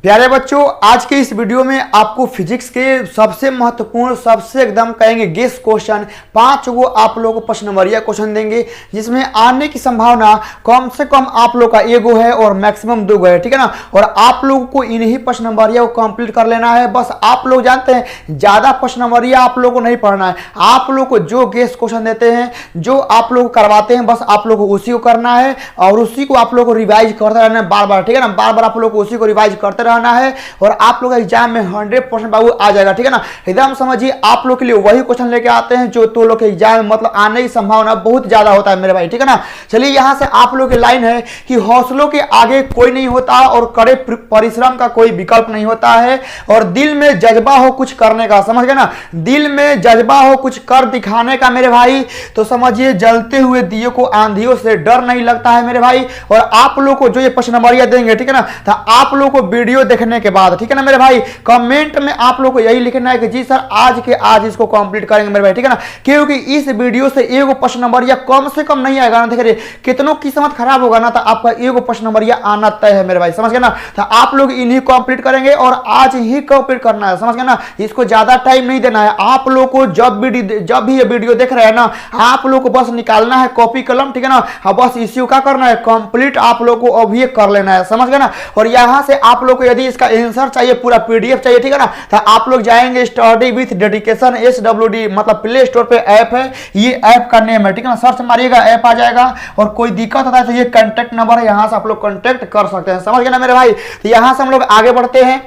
प्यारे बच्चों, आज के इस वीडियो में आपको फिजिक्स के सबसे महत्वपूर्ण, सबसे एकदम कहेंगे गेस क्वेश्चन 5 वो आप लोगों को प्रश्न नंबरिया क्वेश्चन देंगे, जिसमें आने की संभावना कम से कम आप लोग का एगो है और मैक्सिमम 2 है, ठीक है ना। और आप लोगों को इन्हीं प्रश्न नंबरिया को कंप्लीट कर लेना है। बस आप लोग जानते हैं ज्यादा प्रश्न नंबरिया आप लोग को नहीं पढ़ना है। आप लोग को जो गेस क्वेश्चन देते हैं, जो आप लोग करवाते हैं, बस आप लोग को उसी को करना है और उसी को आप लोग को रिवाइज करते रहना है बार बार, ठीक है ना। बार बार आप लोग को उसी को रिवाइज करते रहना है और आप लोग एग्जाम में 100% बाबू आ जाएगा, ठीक है ना। एकदम समझिए, आप लोग के लिए वही क्वेश्चन लेके आते हैं जो तो लोग के एग्जाम में मतलब आने की संभावना बहुत ज्यादा होता है मेरे भाई, ठीक है ना। चलिए, यहां से आप लोग की लाइन है कि हौसलों के आगे कोई नहीं होता और कड़े परिश्रम का कोई विकल्प नहीं होता है और दिल में जज्बा हो कुछ करने का, समझ गए ना। दिल में जज्बा हो कुछ कर दिखाने का मेरे भाई, तो समझिए जलते हुए दिए को आंधियों से डर नहीं लगता है मेरे भाई। और आप लोग को जो ये प्रश्न नंबरिया देंगे, ठीक है ना, तो आप लोग को वीडियो देखने के बाद, ठीक है ना मेरे भाई, कमेंट में आप लोग को यही लिखना है कि जी सर आज के आज इसको कंप्लीट करेंगे मेरे भाई, ठीक है ना। क्योंकि इस वीडियो से एगो प्रश्न नंबरिया कम से कम नहीं आएगा ना, देखिए कितनों किस्मत खराब होगा ना, तो आपका एगो प्रश्न नंबरिया आना तय है मेरे भाई, समझ गए ना। तो आप लोग इन्हीं कंप्लीट करेंगे और आज ही कंप्लीट करना है, समझ गए ना। इसको ज्यादा टाइम नहीं देना है। आप लोग को जब भी ये वीडियो देख रहे हैं ना, आप लोग को बस निकालना है कॉपी कलम, ठीक है ना। बस इसी का करना है कंप्लीट, आप लोग को अभी कर लेना है, समझ गए ना। और यहां से आप लोग को यदि इसका आंसर चाहिए, पूरा पीडीएफ चाहिए, ठीक है ना, तो आप लोग जाएंगे स्टडी विथ डेडिकेशन SWD, मतलब प्ले स्टोर पे ऐप है, ये ऐप का नेम है, ठीक है ना। सर्च मारिएगा, ऐप आ जाएगा। और कोई दिक्कत होता है तो ये कांटेक्ट नंबर है, यहां से आप लोग कांटेक्ट कर सकते हैं, समझ गए ना मेरे भाई। तो यहां से हम लोग आगे बढ़ते हैं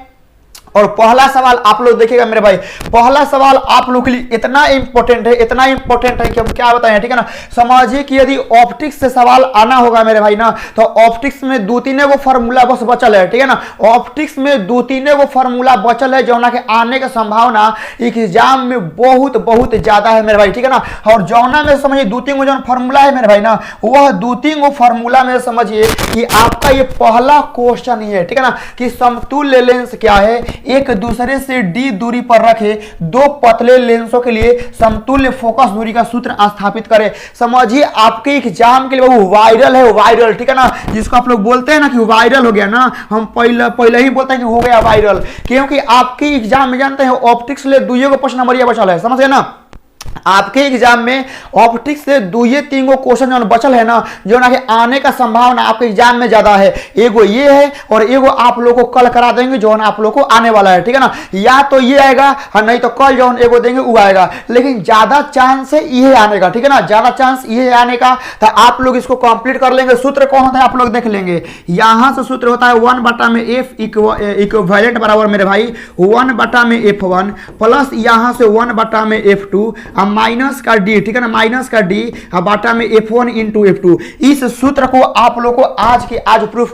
और पहला सवाल आप लोग देखिएगा मेरे भाई। पहला सवाल आप लोग के लिए इतना इंपॉर्टेंट है, इतना इंपॉर्टेंट है कि हम क्या बताएं, ठीक है ना। समझिए कि यदि ऑप्टिक्स से सवाल आना होगा मेरे भाई ना, तो ऑप्टिक्स में 2-3 वो फार्मूला बस बचल है, ठीक है ना। ऑप्टिक्स में 2-3 वो फार्मूला बचल है, जो ना के आने की संभावना एग्जाम में बहुत बहुत ज्यादा है मेरे भाई, ठीक है ना। और जौना में समझिए 2-3 वो जो फार्मूला है मेरे भाई ना, वह 2-3 वो फार्मूला में समझिए कि आपका ये पहला क्वेश्चन ही है, ठीक है ना, कि समतुल्य लेंस क्या है, एक दूसरे से d दूरी पर रखे 2 पतले लेंसों के लिए समतुल्य फोकस दूरी का सूत्र स्थापित करें। समझिए आपके एग्जाम के लिए वो वायरल है, वायरल, ठीक है ना, जिसको आप लोग बोलते हैं ना कि वायरल हो गया ना, हम पहले ही बोलते हैं कि हो गया वायरल, क्योंकि आपके एग्जाम में जानते हैं ऑप्टिक्स ले 2 को प्रश्न नंबरिया बचल है, समझ गए ना। आपके एग्जाम में ऑप्टिक्स से 2-3 क्वेश्चन जो बचल है ना, जो ना कि आने का संभावना आपके एग्जाम में ज्यादा है। एगो ये है और एगो आप लोग को कल करा देंगे जो ना आप लोग को आने वाला है, ठीक है ना। या तो ये आएगा और नहीं तो कल जो एगो देंगे वो आएगा, लेकिन ज्यादा चांस है ये आने का, ठीक है ना, ज्यादा चांस ये आने का। तो आप लोग इसको कंप्लीट कर लेंगे। सूत्र कौन होता है आप लोग देख लेंगे। यहां से सूत्र होता है 1/f इक्विवेलेंट बराबर मेरे भाई 1/f1 प्लस यहां से 1/f2 माइनस का डी, ठीक है ना, माइनस का डी बाटा में f1 इंटू f2। इस सूत्र को आप लोग को आज के आज प्रूफ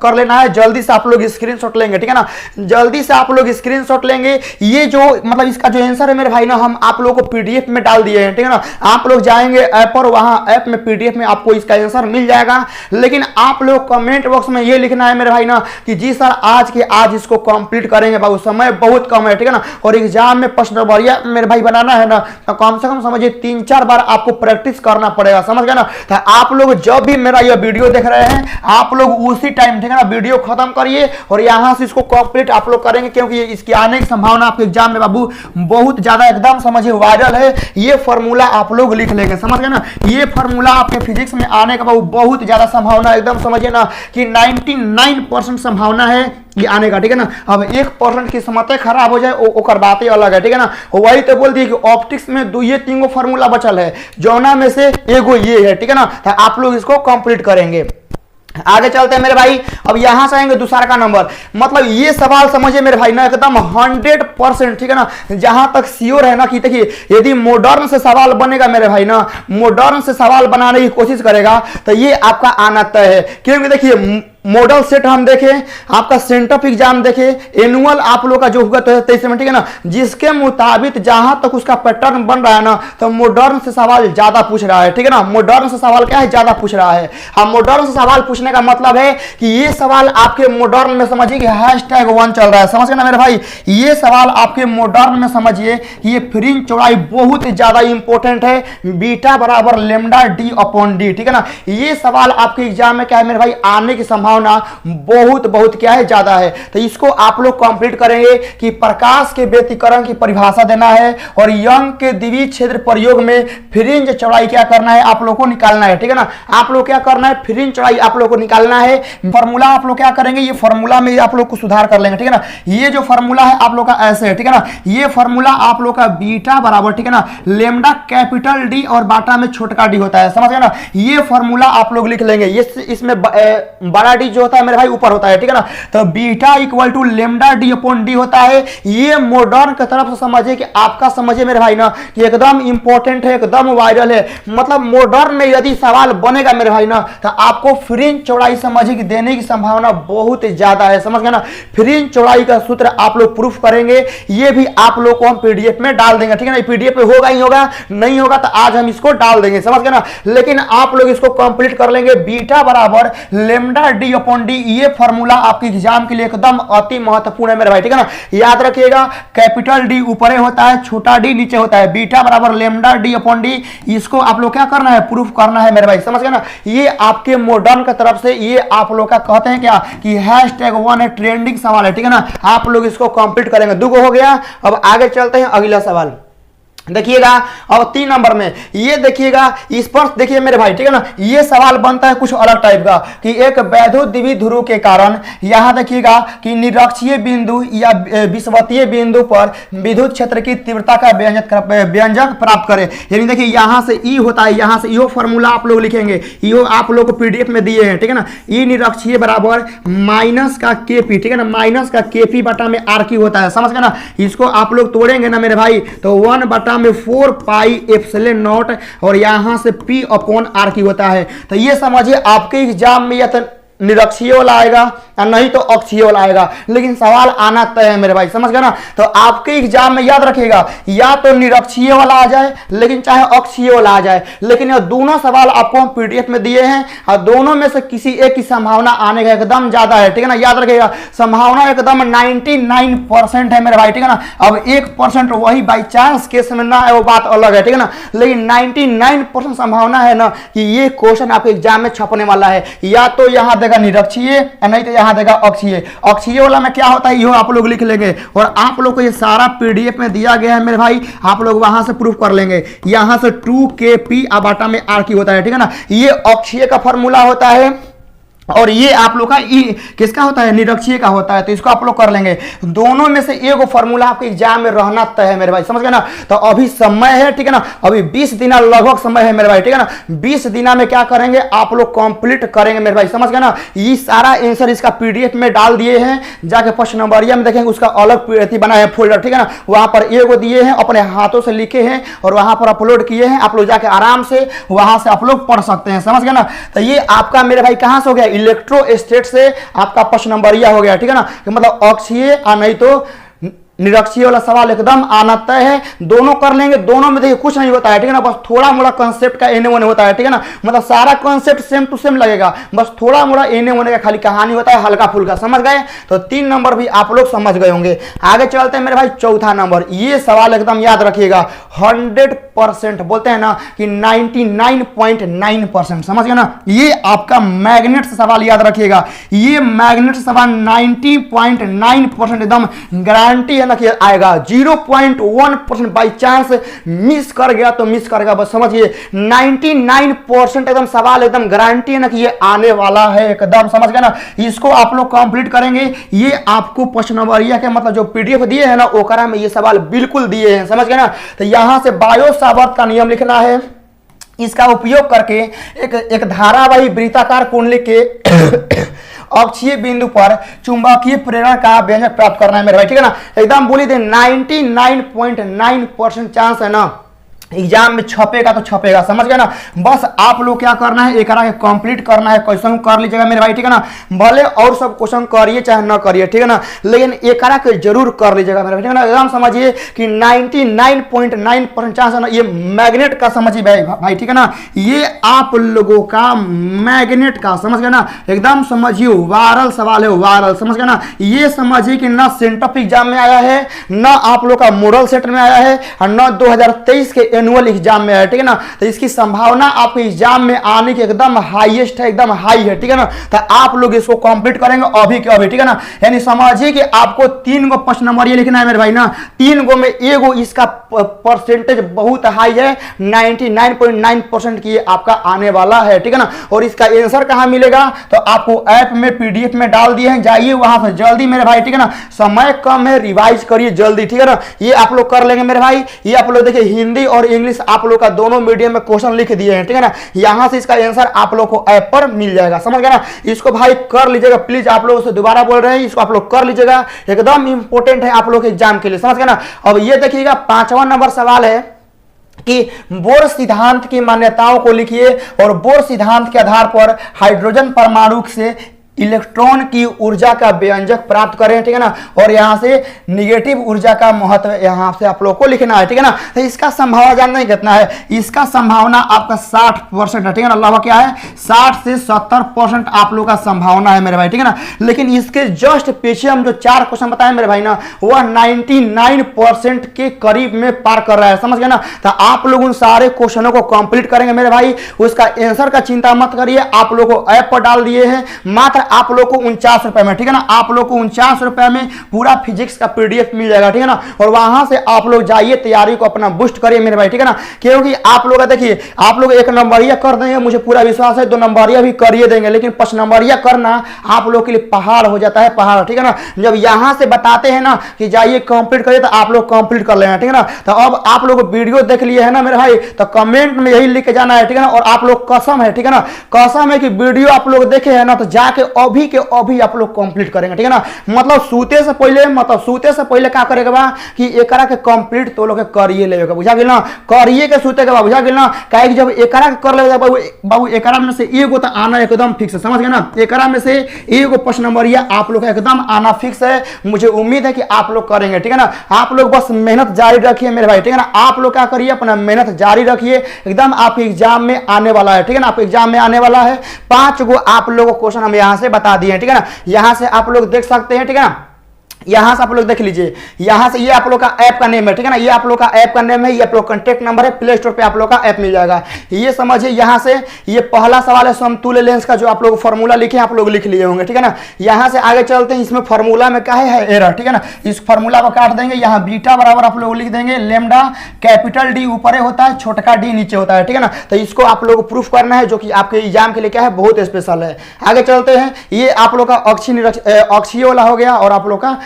कर लेना है। जल्दी से आप लोग स्क्रीनशॉट लेंगे, ठीक है ना, जल्दी से आप लोग स्क्रीनशॉट लेंगे। ये जो मतलब इसका जो आंसर है मेरे भाई ना, हम आप लोग को पीडीएफ में डाल दिए हैं, ठीक है ना। आप लोग जाएंगे ऐप पर, वहां ऐप में पीडीएफ में आपको इसका आंसर मिल जाएगा। लेकिन आप लोग कमेंट बॉक्स में ये लिखना है मेरे भाई ना कि जी सर आज के आज इसको कंप्लीट करेंगे, बाबू समय बहुत कम है, ठीक है ना। और एग्जाम में प्रश्न नंबरिया मेरे भाई बनाना है ना, कम से कम समझिए 3-4 बार आपको प्रैक्टिस करना पड़ेगा, समझ गए ना। तो आप लोग जब भी मेरा ये वीडियो देख रहे हैं, आप लोग उसी टाइम, ठीक है ना, वीडियो खत्म करिए और यहां से इसको कंप्लीट आप लोग करेंगे, क्योंकि इसकी आने की संभावना आपके एग्जाम में बाबू बहुत ज्यादा एकदम समझिए वायरल है। ये फार्मूला आप लोग लिख लेंगे, समझ गए ना। ये फार्मूला आपके फिजिक्स में आने का बाबू बहुत ज्यादा संभावना एकदम समझिए ना कि 99% संभावना है ये आने का, ठीक है ना। अब 1% की किस्मतें खराब हो जाए ओकर बात ही अलग है, ठीक है ना। वही तो बोल दिए कि ऑप्टिक्स में 2-3 फार्मूला बचल है, जौना में से एगो ये है, ठीक है ना। तो आप लोग इसको कंप्लीट करेंगे। आगे चलते हैं मेरे भाई। अब यहां से आएंगे दूसरा का नंबर, मतलब ये सवाल समझिए मेरे भाई ना एकदम 100%, ठीक है ना, जहां तक श्योर है ना कि देखिए यदि मॉडर्न से सवाल बनेगा मेरे भाई ना, मॉडर्न से सवाल बनाने की कोशिश करेगा तो ये आपका आना तय है। क्योंकि देखिए मॉडल सेट हम देखें, आपका सेंटअप एग्जाम देखें, एनुअल आप लोग का जो होगा 23 में, ठीक है ना, जिसके मुताबिक जहां तक उसका पैटर्न बन रहा है ना, तो मॉडर्न से सवाल ज्यादा पूछ रहा है, ठीक है ना। मॉडर्न से सवाल क्या है, ज्यादा पूछ रहा है। हाँ, मॉडर्न से सवाल पूछने का मतलब है कि ये सवाल आपके मॉडर्न में समझिए कि #1 चल रहा है, समझ गए ना मेरे भाई। ये सवाल आपके मॉडर्न में समझिए कि ये फ्रिंज चौड़ाई बहुत ज्यादा इंपॉर्टेंट है, बीटा बराबर λ d/d, ठीक है ना। ये सवाल आपके एग्जाम में क्या है मेरे भाई, आने की संभावना संभावना बहुत बहुत क्या है, ज्यादा है। तो इसको आप लोग कंप्लीट करेंगे कि प्रकाश के व्यतिकरण की परिभाषा देना है और यंग के द्विवीय क्षेत्र प्रयोग में फ्रिंज चौड़ाई क्या करना है, आप लोग को निकालना है, ठीक है ना। आप लोग क्या करना है, फ्रिंज चौड़ाई आप लोग को निकालना है। फॉर्मूला आप लोग क्या करेंगे, ये फॉर्मूला में आप लोग को सुधार कर लेंगे, ठीक है ना। ये जो फॉर्मूला है आप लोग का ऐसे है, ठीक है ना। ये फॉर्मूला आप लोग का बीटा बराबर, ठीक है ना, लेमडा कैपिटल डी और बाटा में छोटका डी होता है, समझ गए ना। ये फॉर्मूला आप लोग लिख लेंगे। ये इसमें बड़ा डी जो होता है मेरे भाई ऊपर होता है, ठीक है ना। तो beta equal to lambda D upon D होता है। ये मॉडर्न की तरफ से समझिए कि आपका समझिए मेरे भाई ना कि एकदम इंपॉर्टेंट है, एकदम वायरल है। मतलब मॉडर्न में यदि सवाल बनेगा मेरे भाई ना तो आपको फ्रिंज चौड़ाई समझिए कि देने की संभावना बहुत ज्यादा है, समझ गए ना। फ्रिंज चौड़ाई का सूत्र आप लोग प्रूफ करेंगे, ये भी आप लोग को हम पीडीएफ में डाल देंगे, ठीक है ना। पीडीएफ में होगा ही होगा, नहीं होगा तो आज हम इसको डाल देंगे, समझ गए ना। लेकिन आप लोग इसको कंप्लीट कर लेंगे। बीटा बराबर लेमडा डी अपॉन डी, ये फॉर्मूला आपके एग्जाम के लिए एकदम अति महत्वपूर्ण है मेरे भाई, ठीक है ना। याद रखिएगा, कैपिटल डी ऊपर होता है, छोटा डी नीचे होता है। बीटा बराबर लेमडा डी अपॉन डी, इसको आप लोग क्या करना है, प्रूफ करना है मेरे भाई, समझ गए ना। ये आपके मॉडर्न की तरफ से ये आप लोग का कहते हैं क्या कि #1 है, ट्रेंडिंग सवाल है, ठीक है ना। आप लोग इसको कंप्लीट करेंगे। दो हो गया। अब आगे चलते हैं अगला सवाल देखिएगा। अब 3 नंबर में ये देखिएगा, इस पर देखिए मेरे भाई, ठीक है ना। ये सवाल बनता है कुछ अलग टाइप का कि एक वैद्युत द्विध्रुव ध्रुव के कारण यहां देखिएगा कि निरक्षीय बिंदु या विषुवतीय बिंदु पर विद्युत क्षेत्र की तीव्रता का व्यंजक प्राप्त करें। यानी देखिए यहां से ई होता है, यहां से यो फॉर्मूला आप लोग लिखेंगे, यो आप लोग को पीडीएफ में दिए हैं, ठीक है ना। ई निरक्षीय बराबर माइनस का केपी, ठीक है ना, माइनस का केपी बटा में आर की होता है, समझ गए ना। इसको आप लोग तोड़ेंगे ना मेरे भाई तो 1 बटा में 4 पाई एप्सिलॉन नॉट और यहां से P अपॉन R की होता है। तो ये समझिए आपके एग्जाम में या तो निरक्षीय वाला आएगा या नहीं तो अक्षीय वाला आएगा, लेकिन सवाल आना तय है मेरे भाई, समझ गए ना। तो आपके एग्जाम में याद रखिएगा, या तो निरक्षीय वाला आ जाए लेकिन चाहे अक्षीय वाला आ जाए, लेकिन ये दोनों सवाल आपको हम पीडीएफ में दिए हैं और दोनों में से किसी एक की संभावना आने का एकदम ज्यादा है, ठीक है ना। याद रखिएगा, संभावना एकदम 99% है मेरे भाई, ठीक है ना। अब 1% वही बाई चांस केस में ना है, वो बात अलग है, ठीक है ना। लेकिन 99% संभावना है ना कि ये क्वेश्चन आपके एग्जाम में छपने वाला है। या तो यहां देगा निरक्षीय या नहीं तो यहां देगा अक्षीय। अक्षीय वाला में क्या होता है ये आप लोग लिख लेंगे और आप लोग को ये सारा पीडीएफ में दिया गया है मेरे भाई, आप लोग वहां से प्रूफ कर लेंगे। यहां से 2kp बटा में r की होता है, ठीक है ना। ये अक्षीय का फॉर्मूला होता है और ये आप लोग का किसका होता है, निरक्षीय का होता है। तो इसको आप लोग कर लेंगे। दोनों में से एक फॉर्मूला आपके एग्जाम में रहना तय है मेरे भाई, समझ गए ना। तो अभी समय है, ठीक है ना, अभी 20 दिन लगभग समय है मेरे भाई, ठीक है ना। 20 दिन में क्या करेंगे आप लोग कंप्लीट करेंगे मेरे भाई, समझ गए ना। ये सारा आंसर इसका पीडीएफ में डाल दिए हैं, जाके फर्स्ट नंबरिया में देखेंगे, उसका अलग बना है फोल्डर, ठीक है ना। वहां पर एगो दिए हैं, अपने हाथों से लिखे हैं और वहां पर अपलोड किए हैं। आप लोग जाके आराम से वहां से आप लोग पढ़ सकते हैं, समझ गए ना। तो ये आपका मेरे भाई कहां से हो गया, इलेक्ट्रोस्टैट से आपका 5 नंबरिया हो गया, ठीक है ना। मतलब अक्षीय और नहीं तो निरक्षीय वाला सवाल एकदम आना तय है। दोनों कर लेंगे, दोनों में देखिए कुछ नहीं होता है, ठीक है ना। बस थोड़ा मोड़ा कॉन्सेप्ट का एने ओने होता है, ठीक है ना। मतलब सारा कॉन्सेप्ट सेम टू सेम लगेगा, बस थोड़ा मोड़ा एने ओने का खाली कहानी होता है, हल्का फुल्का, समझ गए। तो 3 नंबर भी आप लोग समझ गए होंगे। आगे चलते हैं मेरे भाई, चौथा नंबर। ये सवाल एकदम याद रखिएगा, 100% बोलते हैं ना कि 99.9%, समझ गए ना। ये आपका मैग्नेट से सवाल याद रखिएगा। ये मैग्नेट सवाल 90.9% एकदम गारंटी ना कि आएगा। 0.1% बाई चांस मिस कर गया तो मिस करेगा, बस समझिए 99% एकदम सवाल एकदम गारंटी है ना कि ये आने वाला है एकदम, समझ गए ना। इसको आप लोग कंप्लीट करेंगे। ये आपको 5 नंबरिया के मतलब जो पीडीएफ दिए हैं ना ओकरा में ये सवाल बिल्कुल दिए हैं, समझ गए ना। तो यहां से बायो सावर्त का नियम लिखना है। इसका उपयोग करके एक धारावाही वृत्ताकार कुंडली के अक्षीय बिंदु पर चुंबकीय प्रेरण का व्यंजक प्राप्त करना है मेरे भाई, ठीक है ना। एकदम बोली दे 99.9% चांस है ना एग्जाम में छपेगा तो छपेगा, समझ गए ना। बस आप लोग क्या करना है, एक कंप्लीट करना है। क्वेश्चन कर लीजिएगा मेरे भाई, ठीक है ना। भले और सब क्वेश्चन करिए चाहे ना करिए, ठीक है ना, लेकिन एक के जरूर कर लीजिएगा मेरे भाई, ठीक है ना। एकदम समझिए कि 99.9% चांस है ना ये मैग्नेट का, समझिए भाई, ठीक है ना। ये आप लोगों का मैग्नेट का, समझ गए ना। एकदम समझिए वायरल सवाल है, वायरल, समझ गए ना। ये समझिए कि ना सेंटअप एग्जाम में आया है, ना आप लोग का मॉडल सेट में आया है और ना 2023 के एनुअल एग्जाम में है, ठीक है ना। तो इसकी संभावना आपके एग्जाम में आने की एकदम हाईएस्ट है, एकदम हाई है, ठीक है ना। तो आप लोग इसको कंप्लीट करेंगे अभी के अभी, ठीक है ना। यानी समझिए कि आपको 3 गो प्रश्न नंबर ये लिखना है मेरे भाई ना, 3 गो में एगो इसका परसेंटेज बहुत हाई है, 99.9% की आपका आने वाला है, ठीक है ना। और इसका आंसर कहां मिलेगा, तो आपको ऐप में पीडीएफ में डाल दिए हैं, जाइए वहां से जल्दी मेरे भाई, ठीक है ना। समय कम है, रिवाइज करिए जल्दी, ठीक है ना। ये आप लोग कर लेंगे मेरे भाई। ये आप लोग देखिए हिंदी और इंग्लिश आप लोग का दोनों मीडियम में क्वेश्चन लिख दिए हैं, ठीक है ना। यहां से इसका आंसर आप लोग को ऐप पर मिल जाएगा, समझ गए ना। इसको भाई कर लीजिएगा प्लीज, आप लोगों से दोबारा बोल रहे हैं, इसको आप लोग कर लीजिएगा, एकदम इंपॉर्टेंट है आप लोग के एग्जाम के लिए, समझ गए ना। अब ये देखिएगा 5वां नंबर सवाल है कि बोर सिद्धांत की मान्यताओं को लिखिए और बोर सिद्धांत के आधार पर हाइड्रोजन परमाणु से इलेक्ट्रॉन की ऊर्जा का व्यंजक प्राप्त करें, ठीक है ना। और यहां से निगेटिव ऊर्जा का महत्व यहां से आप लोग को लिखना है, ठीक है ना। तो इसका संभावना जानना है कितना है, इसका संभावना आपका 60% है, ठीक है ना। लगभग क्या है 60 से 70% आप लोग का संभावना है मेरे भाई, ठीक है ना। लेकिन इसके जस्ट पीछे हम जो 4 क्वेश्चन बताए मेरे भाई ना, वह 99% के करीब में पार कर रहा है, समझ गए ना। तो आप लोग उन सारे क्वेश्चनों को कंप्लीट करेंगे मेरे भाई, उसका आंसर का चिंता मत करिए, आप लोग को ऐप पर डाल दिए हैं, मात्र आप लोग को 49 रुपए में, ठीक है ना। आप लोग को 49 रुपए में पूरा फिजिक्स का पीडीएफ मिल जाएगा, ठीक है ना। और वहां से आप लोग जाइए, तैयारी को अपना बूस्ट करिए मेरे भाई, ठीक है ना। क्योंकि आप लोग देखिए, आप लोग 1 नंबरिया कर देंगे, मुझे पूरा विश्वास है 2 नंबरिया भी करिए देंगे, लेकिन 5 नंबरिया करना आप लोग के लिए पहाड़ हो जाता है, पहाड़, ठीक है ना। जब यहां से बताते हैं ना कि जाइए कंप्लीट करिए, तो आप लोग कंप्लीट कर लेना, ठीक है ना। तो अब आप लोग वीडियो देख लिए है ना मेरे भाई, तो कमेंट में यही लिख के जाना है, ठीक है ना। और आप लोग कसम है, ठीक है ना, कसम है कि वीडियो आप लोग देखे है ना, तो जाके अभी के अभी आप लोग कंप्लीट करेंगे, ठीक है ना। मतलब सूते से पहले क्या करेगा बा कि एकरा के कंप्लीट तो लोग करिए लेगा, बुझा गेल ना। करिए के सूते के बा, बुझा गेल ना। काहे कि जब एकरा के कर लेगा बाबू एकरा में से एगो तो आना एकदम फिक्स है, समझ गए ना। एकरा में से एगो प्रश्न नंबर या आप लोग का एकदम आना फिक्स है, मुझे उम्मीद है कि आप लोग करेंगे, ठीक है ना। आप लोग बस मेहनत जारी रखिए मेरे भाई, ठीक है ना। आप लोग क्या करिए, अपना मेहनत जारी रखिए, एकदम आपके एग्जाम में आने वाला है, ठीक है ना। आपके एग्जाम में आने वाला है। 5 गो आप लोगों को क्वेश्चन हम यहां से बता दिए, ठीक है ना। यहां से आप लोग देख सकते हैं, ठीक है ना। यहां से आप लोग देख लीजिए, यहां से ये आप लोग का ऐप का नेम है, ठीक है ना। ये आप लोग का ऐप का नेम है, ये आप लोग कांटेक्ट नंबर है, प्ले स्टोर पे आप लोग का ऐप मिल जाएगा। ये समझिए, यहां से ये पहला सवाल है समतुल्य लेंस का, जो आप लोग फॉर्मूला लिखे आप लोग लिख लिए होंगे, ठीक है ना। यहां से आगे चलते हैं, इसमें फॉर्मूला में क्या है एरर, ठीक है ना। इस फॉर्मूला को काट देंगे, यहां बीटा बराबर आप लोग लिख देंगे लेमडा, कैपिटल डी ऊपर होता है, छोटका डी नीचे होता है, ठीक है ना। तो इसको आप लोग को प्रूफ करना है, जो कि आपके एग्जाम के लिए क्या है बहुत स्पेशल है। आगे चलते हैं, ये आप लोग का अक्षीय वाला हो गया और आप लोग का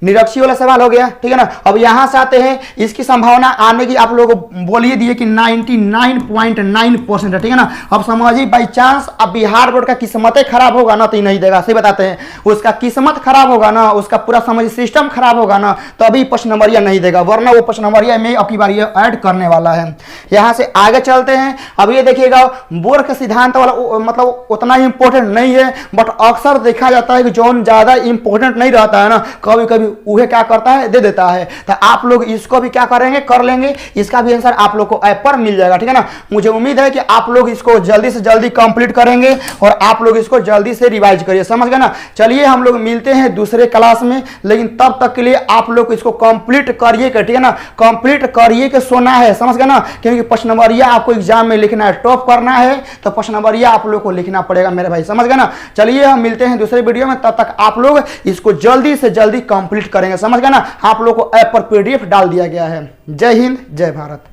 निरक्षीय वाला सवाल हो गया, ठीक है ना। अब यहां से आते हैं, इसकी संभावना आने की आप लोगों को बोलिए दिए कि 99.9% है, ठीक है ना। अब समझिए बाई चांस अब बिहार बोर्ड का किस्मत खराब होगा ना, तो ही नहीं देगा, सही बताते हैं। उसका किस्मत खराब होगा ना, उसका पूरा समझिए सिस्टम खराब होगा ना, तो अभी 5 नंबरिया नहीं देगा, वरना वो 5 नंबरिया में अब की बार ये ऐड करने वाला है। यहां से आगे चलते हैं, अब ये देखिएगा बोर के सिद्धांत वाला मतलब उतना इंपॉर्टेंट नहीं है, बट अक्सर देखा जाता है कि जो ज्यादा इंपॉर्टेंट नहीं रहता है ना, कभी कभी वह क्या करता है दे देता है। तो आप लोग इसको भी क्या करेंगे कर लेंगे, इसका भी आंसर आप लोग को ऐप पर मिल जाएगा, ठीक है ना। मुझे उम्मीद है कि आप लोग इसको जल्दी से जल्दी कंप्लीट करेंगे और आप लोग इसको जल्दी से रिवाइज करिए, समझ गए ना। चलिए हम लोग मिलते हैं दूसरे क्लास में, लेकिन तब तक के लिए आप लोग इसको कंप्लीट करिए, ठीक है ना। कंप्लीट करिए के सोना है, समझ गए ना। क्योंकि 5 नंबरिया आपको एग्जाम में लिखना है, टॉप करना है, तो 5 नंबरिया आप लोग को लिखना पड़ेगा मेरे भाई, समझ गए ना। चलिए हम मिलते हैं दूसरे वीडियो में, तब तक आप लोग इसको जल्दी से जल्दी कंप्लीट करेंगे, समझ गए ना। आप लोग को ऐप पर पीडीएफ डाल दिया गया है। जय हिंद, जय भारत।